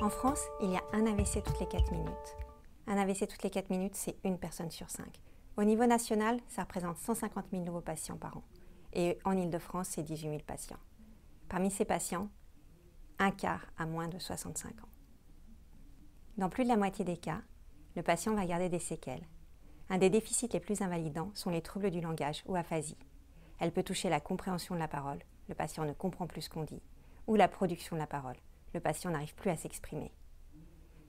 En France, il y a un AVC toutes les 4 minutes. Un AVC toutes les 4 minutes, c'est une personne sur 5. Au niveau national, ça représente 150 000 nouveaux patients par an. Et en Île-de-France, c'est 18 000 patients. Parmi ces patients, un quart a moins de 65 ans. Dans plus de la moitié des cas, le patient va garder des séquelles. Un des déficits les plus invalidants sont les troubles du langage ou aphasie. Elle peut toucher la compréhension de la parole, le patient ne comprend plus ce qu'on dit, ou la production de la parole, le patient n'arrive plus à s'exprimer.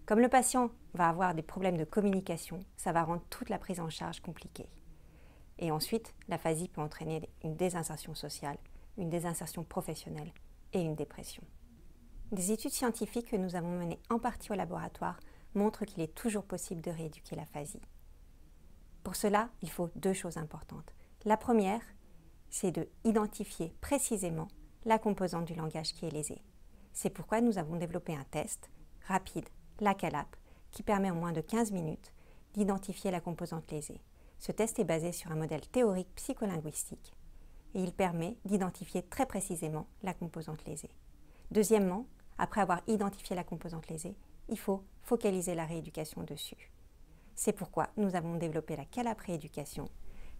Comme le patient va avoir des problèmes de communication, ça va rendre toute la prise en charge compliquée. Et ensuite, l'aphasie peut entraîner une désinsertion sociale, une désinsertion professionnelle et une dépression. Des études scientifiques que nous avons menées en partie au laboratoire montrent qu'il est toujours possible de rééduquer l'aphasie. Pour cela, il faut deux choses importantes. La première, c'est de identifier précisément la composante du langage qui est lésée. C'est pourquoi nous avons développé un test rapide, la CALAP, qui permet en moins de 15 minutes d'identifier la composante lésée. Ce test est basé sur un modèle théorique psycholinguistique et il permet d'identifier très précisément la composante lésée. Deuxièmement, après avoir identifié la composante lésée, il faut focaliser la rééducation dessus. C'est pourquoi nous avons développé la CALAP rééducation,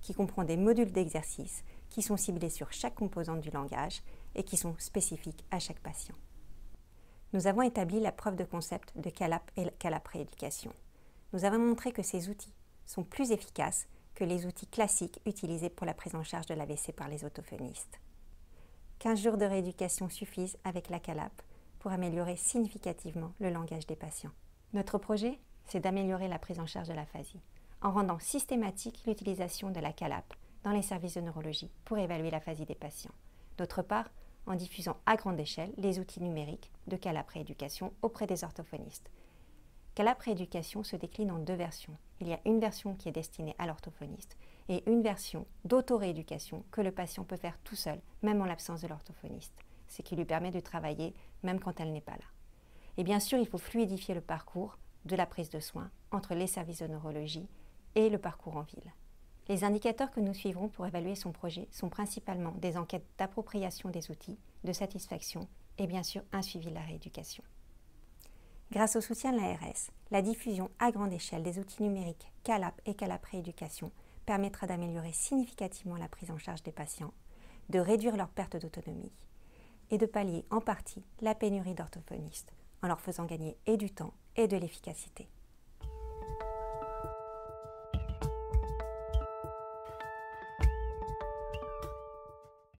qui comprend des modules d'exercice qui sont ciblés sur chaque composante du langage et qui sont spécifiques à chaque patient. Nous avons établi la preuve de concept de CALAP et CALAP rééducation. Nous avons montré que ces outils sont plus efficaces que les outils classiques utilisés pour la prise en charge de l'AVC par les orthophonistes. 15 jours de rééducation suffisent avec la CALAP pour améliorer significativement le langage des patients. Notre projet, c'est d'améliorer la prise en charge de l'aphasie en rendant systématique l'utilisation de la CALAP dans les services de neurologie pour évaluer l'aphasie des patients. D'autre part, en diffusant à grande échelle les outils numériques de CALAP rééducation auprès des orthophonistes. CALAP rééducation se décline en deux versions. Il y a une version qui est destinée à l'orthophoniste et une version d'auto-rééducation que le patient peut faire tout seul, même en l'absence de l'orthophoniste, ce qui lui permet de travailler même quand elle n'est pas là. Et bien sûr, il faut fluidifier le parcours de la prise de soins entre les services de neurologie et le parcours en ville. Les indicateurs que nous suivrons pour évaluer son projet sont principalement des enquêtes d'appropriation des outils, de satisfaction et bien sûr un suivi de la rééducation. Grâce au soutien de l'ARS, la diffusion à grande échelle des outils numériques CALAP et CALAP rééducation permettra d'améliorer significativement la prise en charge des patients, de réduire leur perte d'autonomie et de pallier en partie la pénurie d'orthophonistes en leur faisant gagner et du temps et de l'efficacité.